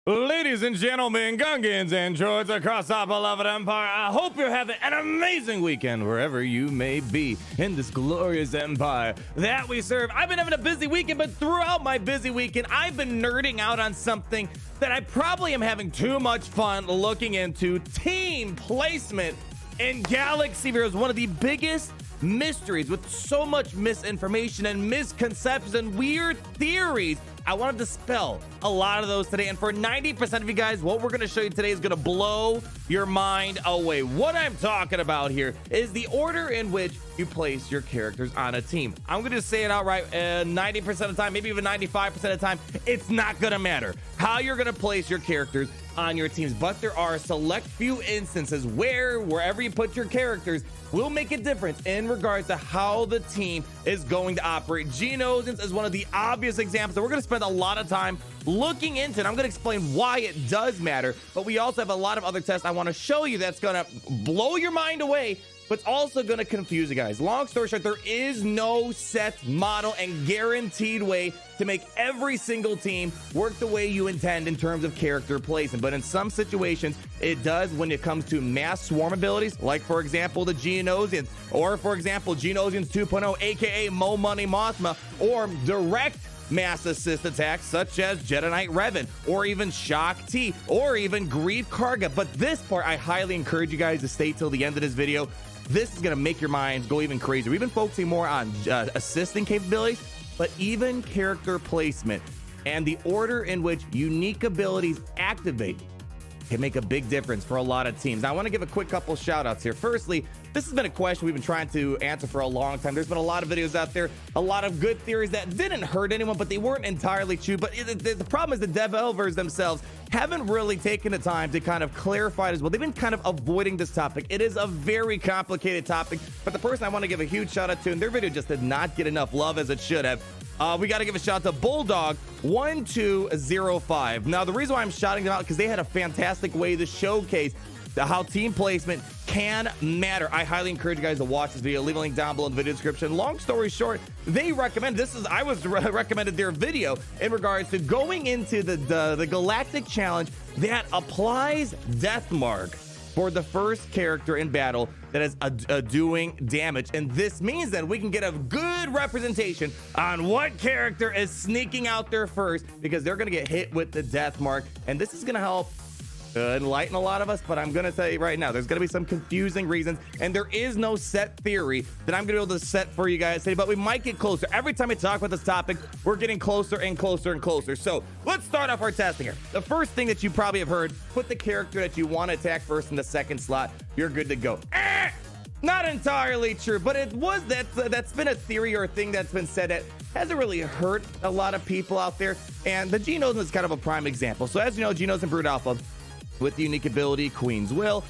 Ladies and gentlemen, Gungans and droids across our beloved empire, I hope you're having an amazing weekend wherever you may be in this glorious empire that we serve. I've been having a busy weekend, but throughout my busy weekend, I've been nerding out on something that I probably am having too much fun looking into: team placement in Galaxy Heroes. One of the biggest mysteries with so much misinformation and misconceptions and weird theories. I want to dispel a lot of those today, and for 90% of you guys, what we're going to show you today is going to blow your mind away. What I'm talking about here is the order in which you place your characters on a team. I'm going to say it outright, 90% of the time, maybe even 95% of the time, it's not going to matter how you're going to place your characters on your teams, but there are a select few instances where wherever you put your characters will make a difference in regards to how the team is going to operate. Geonosians is one of the obvious examples that we're going to spend a lot of time looking into, and I'm going to explain why it does matter. But we also have a lot of other tests I want to show you that's going to blow your mind away, but it's also going to confuse you guys. Long story short, there is no set model and guaranteed way to make every single team work the way you intend in terms of character placement. But in some situations, it does when it comes to mass swarm abilities, like for example, the Geonosians, or for example, Geonosians 2.0, aka Mo Money Mothma, or direct mass assist attacks such as Jedi Knight Revan, or even Shock T, or even Grief Karga. But this part, I highly encourage you guys to stay till the end of this video. This is going to make your minds go even crazier. We've been focusing more on assisting capabilities, but even character placement and the order in which unique abilities activate can make a big difference for a lot of teams. Now, I want to give a quick couple shout outs here. Firstly, this has been a question we've been trying to answer for a long time. There's been a lot of videos out there, a lot of good theories that didn't hurt anyone, but they weren't entirely true. But the problem is the developers themselves haven't really taken the time to kind of clarify it as well. They've been kind of avoiding this topic. It is a very complicated topic, but the person I want to give a huge shout out to, and their video just did not get enough love as it should have. We got to give a shout out to Bulldog1205. Now, the reason why I'm shouting them out, because they had a fantastic way to showcase how team placement can matter. I highly encourage you guys to watch this video. Leave a link down below in the video description. Long story short, they recommend I was recommended their video in regards to going into the Galactic Challenge that applies Death Mark for the first character in battle that is doing damage. And this means that we can get a good representation on what character is sneaking out there first, because they're going to get hit with the Death Mark. And this is going to help enlighten a lot of us, but I'm going to tell you right now, there's going to be some confusing reasons, and there is no set theory that I'm going to be able to set for you guys today, but we might get closer. Every time I talk about this topic, we're getting closer and closer and closer. So let's start off our testing here. The first thing that you probably have heard: put the character that you want to attack first in the second slot. You're good to go. Not entirely true, but that's been a theory or a thing that's been said that hasn't really hurt a lot of people out there, and the Geonosian is kind of a prime example. So as you know, Geonosian Brood Alpha, with the unique ability Queen's Will,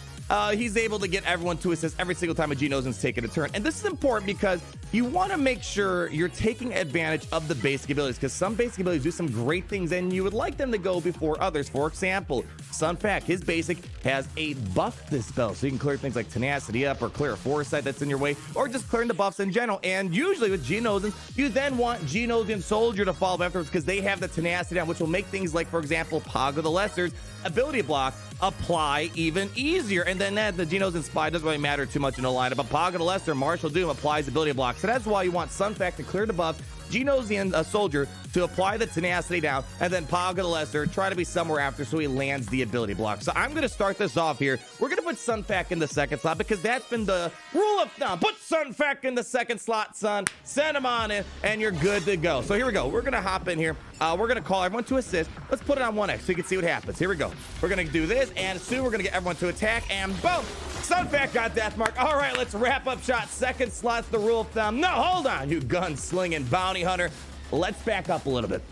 he's able to get everyone to assist every single time a Geonosian's taking a turn. And this is important because you want to make sure you're taking advantage of the basic abilities, because some basic abilities do some great things and you would like them to go before others. For example, Sun Fac, his basic has a buff dispel, so you can clear things like Tenacity up, or clear a Foresight that's in your way, or just clearing the buffs in general. And usually with Geonosians, you then want Geonosian Soldier to follow afterwards, because they have the Tenacity down, which will make things like, for example, Paga the Lesser's ability block apply even easier. And then the Geonosian Spy doesn't really matter too much in the lineup, but Paga the Lesser, Martial Doom applies ability block. So that's why you want Sun Fac to clear the buffs, Geonosian Soldier to apply the Tenacity down, and then Paga the Lesser try to be somewhere after so he lands the ability block. So I'm going to start this off here. We're going to put Sun Fac in the second slot, because that's been the rule of thumb. Put Sun Fac in the second slot, son. Send him on in, and you're good to go. So here we go. We're going to hop in here. We're going to call everyone to assist. Let's put it on 1x so you can see what happens. Here we go. We're going to do this, and soon we're going to get everyone to attack, and boom! Sun Fac got Death Mark. All right, let's wrap up shot. Second slot's the rule of thumb. No, hold on, you gunslinging bounty hunter. Let's back up a little bit,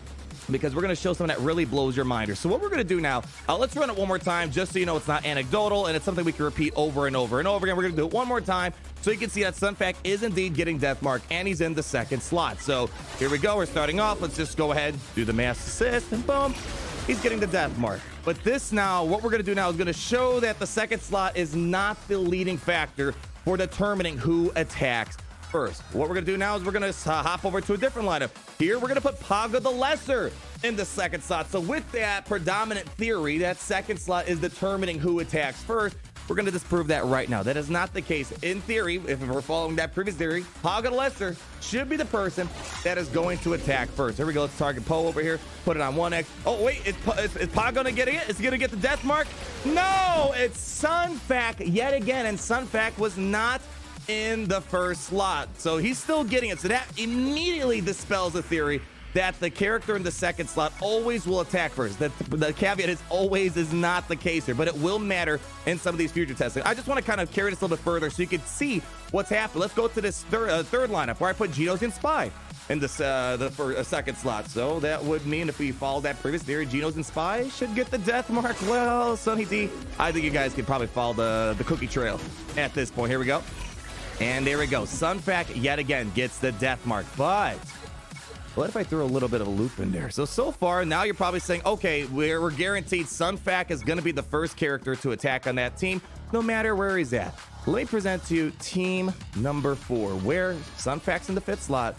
because we're going to show something that really blows your mind. So what we're going to do now, let's run it one more time just so you know it's not anecdotal and it's something we can repeat over and over and over again. We're going to do it one more time so you can see that Sun Fac is indeed getting Death Mark, and he's in the second slot. So here we go. We're starting off. Let's just go ahead, do the mass assist, and boom, he's getting the Death Mark. But this now, what we're going to do now is going to show that the second slot is not the leading factor for determining who attacks first. What we're going to do now is we're going to hop over to a different lineup. Here, we're going to put Paga the Lesser in the second slot. So with that predominant theory, that second slot is determining who attacks first. We're going to disprove that right now. That is not the case. In theory, if we're following that previous theory, Hog and Lester should be the person that is going to attack first. Here we go. Let's target Poe over here. Put it on 1X. Oh, wait. Is Pog going to get it? Is he going to get the death mark? No! It's Sunfac yet again. And Sunfac was not in the first slot. So he's still getting it. So that immediately dispels the theory that the character in the second slot always will attack first. That the caveat is always is not the case here, but it will matter in some of these future testing. I just want to kind of carry this a little bit further so you can see what's happening. Let's go to this third lineup where I put Genos and Spy in this second slot. So that would mean if we follow that previous theory, Genos and Spy should get the death mark. Well, Sunny D, I think you guys could probably follow the cookie trail at this point. Here we go. And there we go. Sunfac yet again gets the death mark, but what if I throw a little bit of a loop in there? So far, now you're probably saying, okay, we're guaranteed Sunfac is going to be the first character to attack on that team, no matter where he's at. Let me present to you team number 4, where Sunfac's in the 5th slot,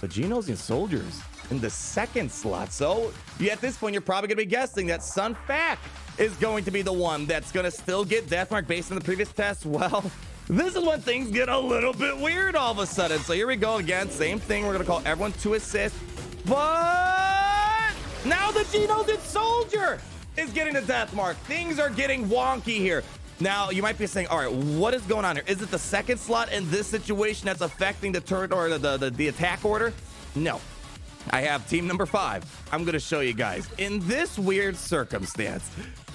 but Genos and Soldiers in the 2nd slot. So at this point, you're probably going to be guessing that Sunfac is going to be the one that's going to still get deathmark based on the previous test. Well, this is when things get a little bit weird all of a sudden. So here we go again. Same thing. We're going to call everyone to assist. But now the Genos and Soldier is getting the death mark. Things are getting wonky here. Now, you might be saying, all right, what is going on here? Is it the second slot in this situation that's affecting the turn or the attack order? No. I have team number 5. I'm going to show you guys. In this weird circumstance,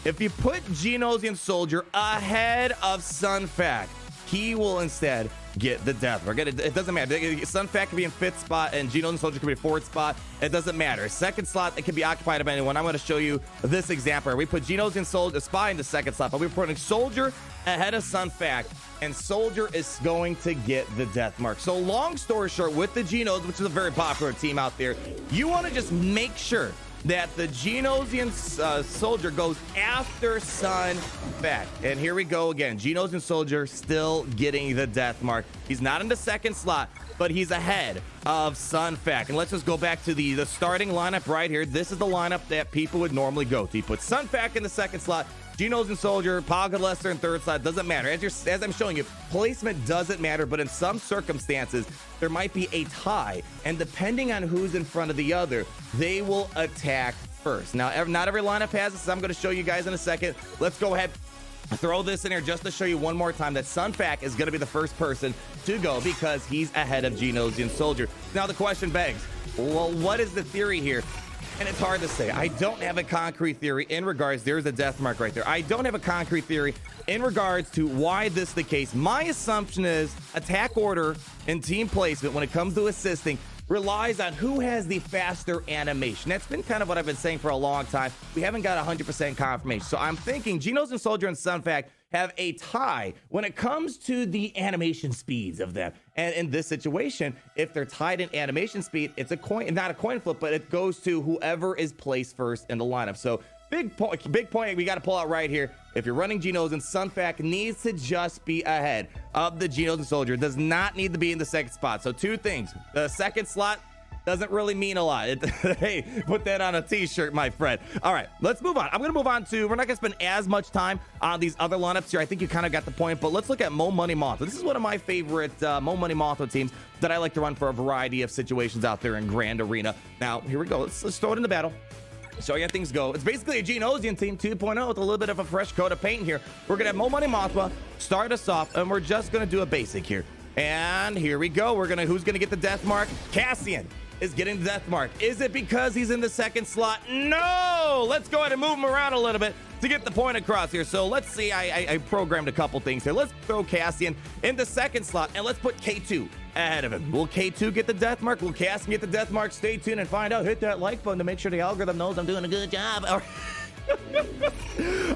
if you put Genos and Soldier ahead of Sunfac, he will instead get the death mark. It doesn't matter. Sunfac can be in 5th spot and Genos and Soldier can be in 4th spot. It doesn't matter. Second slot, it can be occupied by anyone. I'm going to show you this example. We put Genos and Soldier, Spy in the 2nd slot, but we're putting Soldier ahead of Sunfac, and Soldier is going to get the death mark. So long story short, with the Genos, which is a very popular team out there, you want to just make sure that the Genosian Soldier goes after Sunfac. And here we go again. Genosian Soldier still getting the death mark. He's not in the 2nd slot, but he's ahead of Sunfac. And let's just go back to the starting lineup right here. This is the lineup that people would normally go to. You put Sunfac in the 2nd slot, Genos and Soldier, Pog and Lester in 3rd slot. Doesn't matter. As I'm showing you, placement doesn't matter, but in some circumstances, there might be a tie. And depending on who's in front of the other, they will attack first. Now, not every lineup has this. I'm going to show you guys in a second. Let's go ahead, throw this in here just to show you one more time that Sunfac is going to be the first person to go because he's ahead of Genos and Soldier. Now, the question begs, well, what is the theory here? And it's hard to say. I don't have a concrete theory in regards, there's a death mark right there. I don't have a concrete theory in regards to why this is the case. My assumption is attack order and team placement when it comes to assisting relies on who has the faster animation. That's been kind of what I've been saying for a long time. We haven't got 100% confirmation. So I'm thinking Genos and Soldier and Sunfac have a tie when it comes to the animation speeds of them. And in this situation, if they're tied in animation speed, it's a coin, not a coin flip, but it goes to whoever is placed first in the lineup. So big point we got to pull out right here. If you're running Genos, and Sunfac needs to just be ahead of the Genos and Soldier. It does not need to be in the 2nd spot. So 2 things. The 2nd slot doesn't really mean a lot. Hey, put that on a t-shirt, my friend. All right, let's move on. I'm going to move on to, we're not going to spend as much time on these other lineups here. I think you kind of got the point, but let's look at Mo Money Mothra. This is one of my favorite Mo Money Mothra teams that I like to run for a variety of situations out there in Grand Arena. Now, here we go. Let's throw it in the battle. Show you how things go. It's basically a Genosian team 2.0 with a little bit of a fresh coat of paint here. We're going to have Mo Money Mothra start us off, and we're just going to do a basic here. And here we go. Who's going to get the death mark? Cassian is getting the death mark. Is it because he's in the 2nd slot? No! Let's go ahead and move him around a little bit to get the point across here. So let's see. I programmed a couple things here. Let's throw Cassian in the 2nd slot, and let's put K2 ahead of him. Will K2 get the death mark? Will Cassian get the death mark? Stay tuned and find out. Hit that like button to make sure the algorithm knows I'm doing a good job.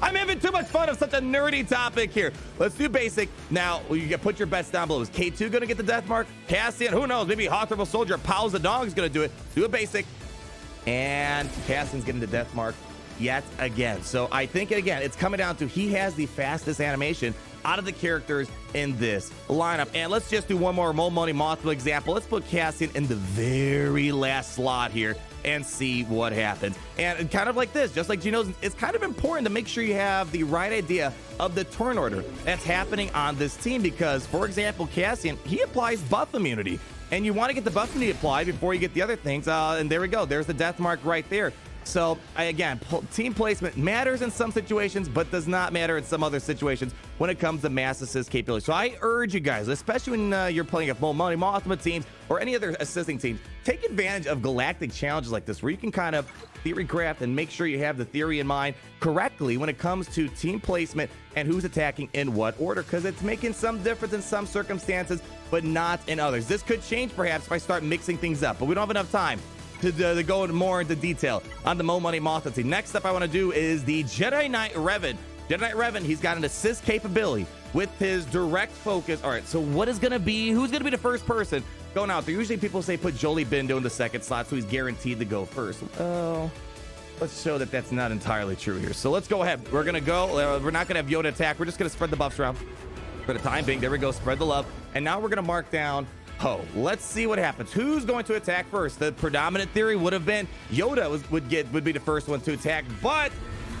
I'm having too much fun of such a nerdy topic here. Let's do basic. Now, you can put your bets down below. Is K2 going to get the death mark? Cassian, who knows? Maybe Hawthorne Soldier, Pals the Dog is going to do it. Do a basic. And Cassian's getting the death mark yet again. So I think, again, it's coming down to he has the fastest animation out of the characters in this lineup. And let's just do one more Mo Money Mothra example. Let's put Cassian in the very last slot here. and see what happens. And kind of like this, just like Genosian, it's kind of important to make sure you have the right idea of the turn order that's happening on this team, because, for example, Cassian, he applies buff immunity, and you want to get the buff immunity applied before you get the other things. And there we go. There's the death mark right there. So again, team placement matters in some situations, but does not matter in some other situations when it comes to mass assist capability. So I urge you guys, especially when you're playing a Money Ultimate teams or any other assisting teams, take advantage of galactic challenges like this, where you can kind of theory craft and make sure you have the theory in mind correctly when it comes to team placement and who's attacking in what order, because it's making some difference in some circumstances, but not in others. This could change perhaps if I start mixing things up, but we don't have enough time to go more into detail on the Mo Money Mothra team. Next up I want to do is the Jedi Knight Revan. Jedi Knight Revan, he's got an assist capability with his direct focus. All right, so what is going to be, who's going to be the first person going out there? Usually people say put Jolie Bindo in the second slot, so he's guaranteed to go first. Oh, let's show that that's not entirely true here. So let's go ahead. We're going to go. We're not going to have Yoda attack. We're just going to spread the buffs around for the time being. There we go. Spread the love. And now we're going to mark down Poe. Let's see what happens. Who's going to attack first? The predominant theory would have been Yoda would be the first one to attack, but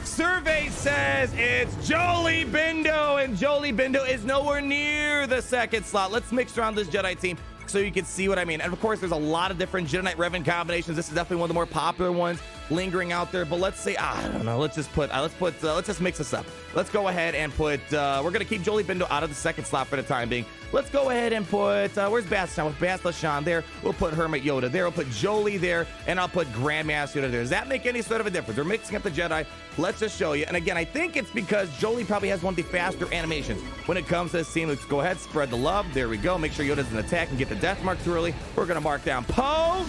survey says it's Jolie Bindo, and Jolie Bindo is nowhere near the second slot. Let's mix around this Jedi team so you can see what I mean. And of course, there's a lot of different Jedi Knight Revan combinations. This is definitely one of the more popular ones lingering out there. But let's say, I don't know. Let's just mix this up. Let's go ahead and put. We're gonna keep Jolie Bindo out of the second slot for the time being. Let's go ahead and put. Where's Bastion? With Bastion there, we'll put Hermit Yoda there. We'll put Jolie there, and I'll put Grandmaster Yoda there. Does that make any sort of a difference? We're mixing up the Jedi. Let's just show you. And again, I think it's because Jolie probably has one of the faster animations when it comes to this team. Let's go ahead, spread the love. There we go. Make sure Yoda's an attack and get the death mark too early. We're gonna mark down Poe,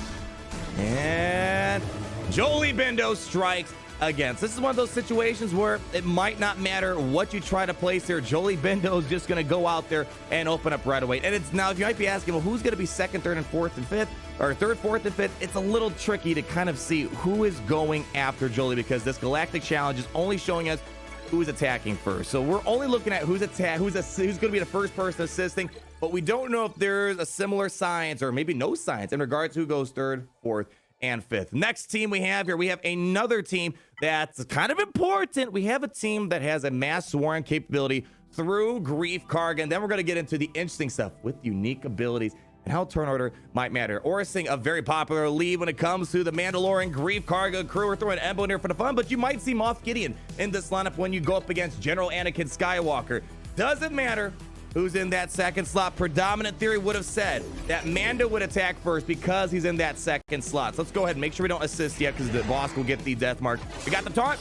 and Jolie Bindo strikes again. So this is one of those situations where it might not matter what you try to place here. Jolie Bindo is just going to go out there and open up right away. And it's now, if you might be asking, well, who's going to be second, third, and fourth, and fifth, or third, fourth, and fifth? It's a little tricky to kind of see who is going after Jolie, because this Galactic Challenge is only showing us who's attacking first. So we're only looking at who's going to be the first person assisting, but we don't know if there's a similar science or maybe no science in regards to who goes third, fourth, and fifth. Next team we have here, we have another team that's kind of important. We have a team that has a mass swarm capability through Grief Karga, and then we're going to get into the interesting stuff with unique abilities and how turn order might matter. Oracing, a very popular lead when it comes to the Mandalorian Grief Karga crew. We're throwing Embo in here for the fun, but you might see Moff Gideon in this lineup when you go up against General Anakin Skywalker. Doesn't matter who's in that second slot. Predominant theory would have said that Mando would attack first because he's in that second slot. So let's go ahead and make sure we don't assist yet, because the boss will get the death mark. We got the taunt.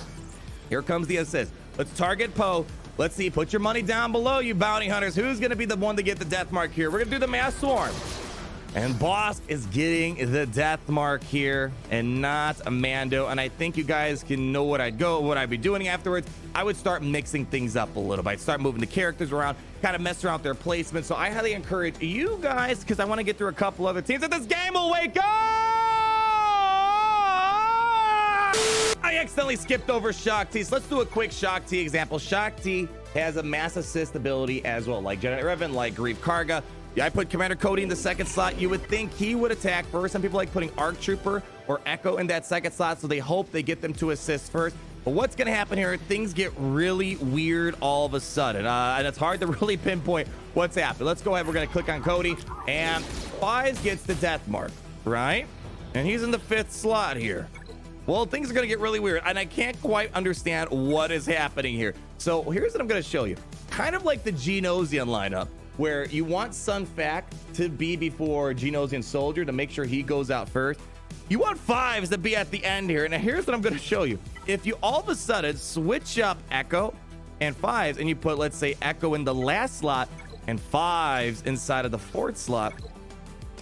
Here comes the assist. Let's target Poe. Let's see. Put your money down below, you bounty hunters. Who's going to be the one to get the death mark here? We're going to do the mass swarm. And Boss is getting the death mark here, and not a Mando. And I think you guys can know what I'd be doing afterwards. I would start mixing things up a little bit. I'd start moving the characters around, kind of mess around with their placement. So I highly encourage you guys, because I want to get through a couple other teams, that this game will wake up! I accidentally skipped over Shaak Ti. So let's do a quick Shaak Ti example. Shaak Ti has a mass assist ability as well, like Jedi Revan, like Grief Karga. Yeah, I put Commander Cody in the second slot. You would think he would attack first. Some people like putting Arc Trooper or Echo in that second slot, so they hope they get them to assist first. But what's going to happen here, things get really weird all of a sudden. And it's hard to really pinpoint what's happening. Let's go ahead. We're going to click on Cody. And Fives gets the death mark, right? And he's in the fifth slot here. Well, things are going to get really weird. And I can't quite understand what is happening here. So here's what I'm going to show you. Kind of like the Genosian lineup, where you want Sun Fac to be before Genosian Soldier to make sure he goes out first. You want Fives to be at the end here. And here's what I'm going to show you. If you all of a sudden switch up Echo and Fives, and you put, let's say, Echo in the last slot and Fives inside of the fourth slot,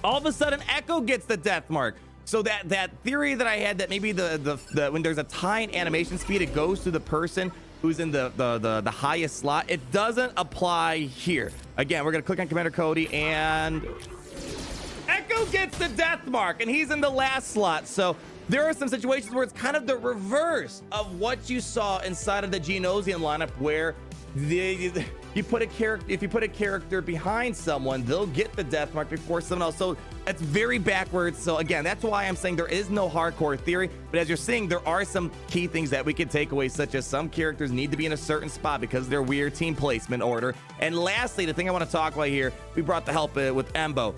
all of a sudden Echo gets the death mark. So that theory that I had, that maybe the when there's a tie in animation speed, it goes to the person who's in the highest slot. It doesn't apply here. Again, we're gonna click on Commander Cody, and Echo gets the death mark, and he's in the last slot. So there are some situations where it's kind of the reverse of what you saw inside of the Genosian lineup, where you put a character, if you put a character behind someone, they'll get the death mark before someone else. So it's very backwards. So again, that's why I'm saying there is no hardcore theory, but as you're seeing, there are some key things that we can take away, such as some characters need to be in a certain spot because of their weird team placement order. And lastly, the thing I want to talk about here, we brought the help with Embo.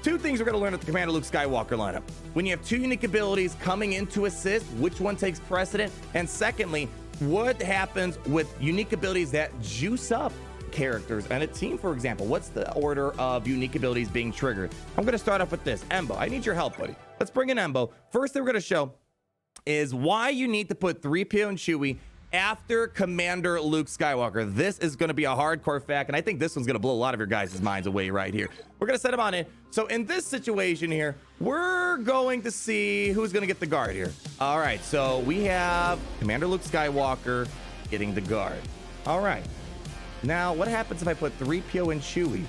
Two things we're going to learn at the Commander Luke Skywalker lineup. When you have two unique abilities coming into assist, which one takes precedent? And secondly, what happens with unique abilities that juice up characters and a team, for example? What's the order of unique abilities being triggered? I'm going to start off with this. Embo, I need your help, buddy. Let's bring in Embo. First thing we're going to show is why you need to put 3PO and Chewie after Commander Luke Skywalker. This is going to be a hardcore fact, and I think this one's going to blow a lot of your guys' minds away right here. We're going to set him on in. So in this situation here, we're going to see who's going to get the guard here. All right, so we have Commander Luke Skywalker getting the guard. All right. Now, what happens if I put 3PO and Chewie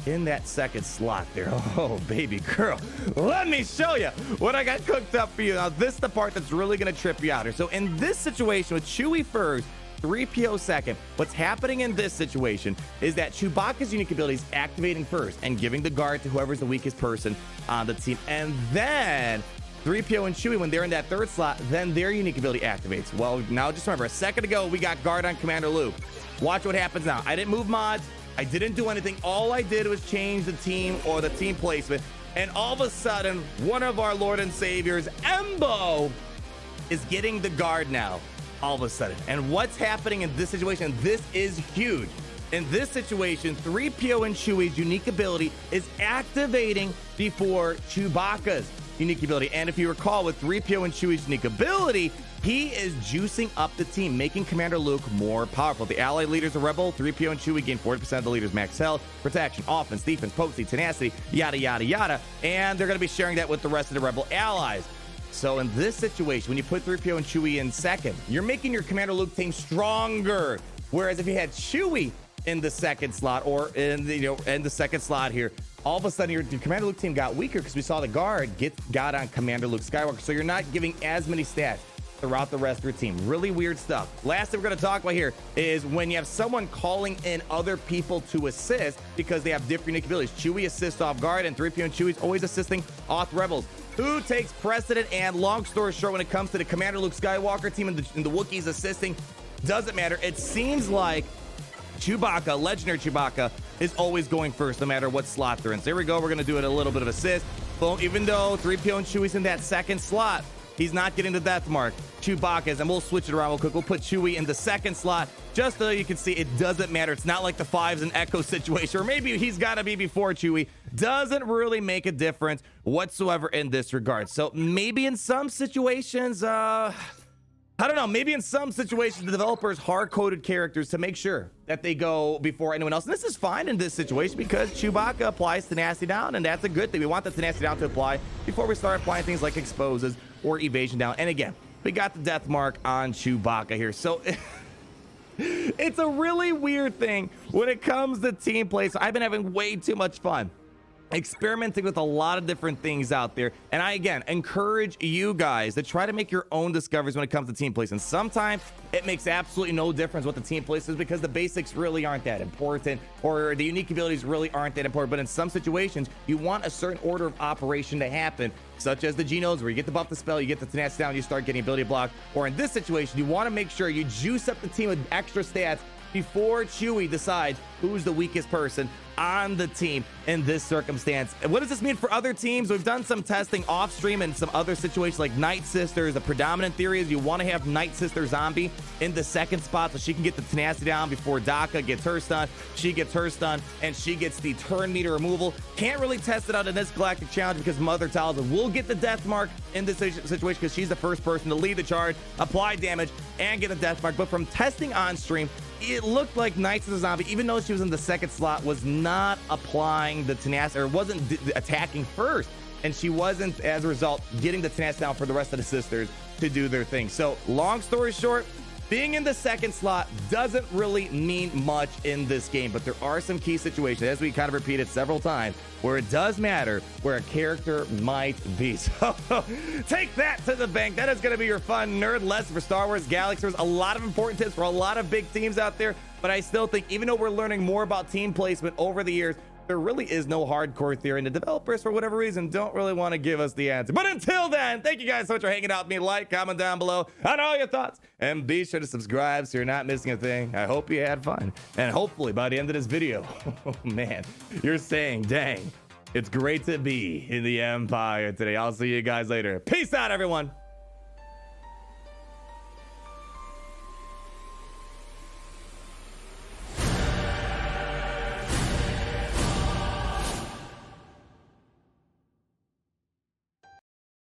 in that second slot there? Oh, baby girl, let me show you what I got cooked up for you. Now, this is the part that's really going to trip you out here. So in this situation with Chewie first, 3PO second, what's happening in this situation is that Chewbacca's unique ability is activating first and giving the guard to whoever's the weakest person on the team. And then 3PO and Chewie, when they're in that third slot, then their unique ability activates. Well, now just remember, a second ago, we got guard on Commander Luke. Watch what happens now. I didn't move mods. I didn't do anything. All I did was change the team or the team placement. And all of a sudden, one of our Lord and Saviors, Embo, is getting the guard now. All of a sudden. And what's happening in this situation? This is huge. In this situation, 3PO and Chewie's unique ability is activating before Chewbacca's unique ability. And if you recall, with 3PO and Chewie's unique ability, he is juicing up the team, making Commander Luke more powerful. The ally leaders of Rebel, 3PO and Chewie gain 40% of the leaders' max health, protection, offense, defense, potency, tenacity, yada, yada, yada. And they're going to be sharing that with the rest of the Rebel allies. So in this situation, when you put 3PO and Chewie in second, you're making your Commander Luke team stronger. Whereas if you had Chewie in the second slot or in the second slot here, all of a sudden your Commander Luke team got weaker because we saw the guard got on Commander Luke Skywalker. So you're not giving as many stats throughout the rest of your team. Really weird stuff. Last thing we're going to talk about here is when you have someone calling in other people to assist because they have different unique abilities. Chewie assists off guard, and 3PO and Chewie's always assisting off rebels. Who takes precedent? And long story short, when it comes to the Commander Luke Skywalker team and the Wookiees assisting, doesn't matter. It seems like Chewbacca, legendary Chewbacca, is always going first no matter what slot they're in. So here we go. We're going to do it a little bit of assist. Boom. Even though 3PO and Chewie's in that second slot, he's not getting the death mark. Chewbacca's, and we'll switch it around real quick. We'll put Chewie in the second slot, just so you can see it doesn't matter. It's not like the Fives and Echo situation, or maybe he's got to be before Chewie. Doesn't really make a difference whatsoever in this regard. So maybe in some situations, I don't know, maybe in some situations, the developers hard-coded characters to make sure that they go before anyone else. And this is fine in this situation because Chewbacca applies tenacity down, and that's a good thing. We want the tenacity down to apply before we start applying things like exposes or evasion down. And again, we got the death mark on Chewbacca here. So it's a really weird thing when it comes to team play. So I've been having way too much fun experimenting with a lot of different things out there, and I again encourage you guys to try to make your own discoveries when it comes to team plays. And sometimes it makes absolutely no difference what the team place is because the basics really aren't that important, or the unique abilities really aren't that important. But in some situations, you want a certain order of operation to happen, such as the Genos, where you get to buff the spell, you get the tenacity down, you start getting ability block. Or in this situation, you want to make sure you juice up the team with extra stats before Chewie decides who's the weakest person on the team in this circumstance. And what does this mean for other teams? We've done some testing off stream in some other situations like Night Sisters. The predominant theory is you want to have Night Sister Zombie in the second spot so she can get the tenacity down before Daka gets her stun. She gets her stun and she gets the turn meter removal. Can't really test it out in this Galactic Challenge because Mother Talza will get the death mark in this situation because she's the first person to lead the charge, apply damage, and get a death mark. But from testing on stream, it looked like Night Sister Zombie, even though she was in the second slot, was not applying the tenacity, or wasn't attacking first, and she wasn't, as a result, getting the tenacity down for the rest of the sisters to do their thing. So long story short, being in the second slot doesn't really mean much in this game, but there are some key situations, as we kind of repeated several times, where it does matter where a character might be. So take that to the bank. That is going to be your fun nerd lesson for Star Wars Galaxy. There's a lot of important tips for a lot of big teams out there, but I still think even though we're learning more about team placement over the years, there really is no hardcore theory, and the developers, for whatever reason, don't really want to give us the answer. But until then, thank you guys so much for hanging out with me. Like, comment down below on all your thoughts, and be sure to subscribe so you're not missing a thing. I hope you had fun, and hopefully by the end of this video, oh man, you're saying, dang, it's great to be in the Empire today. I'll see you guys later. Peace out, everyone.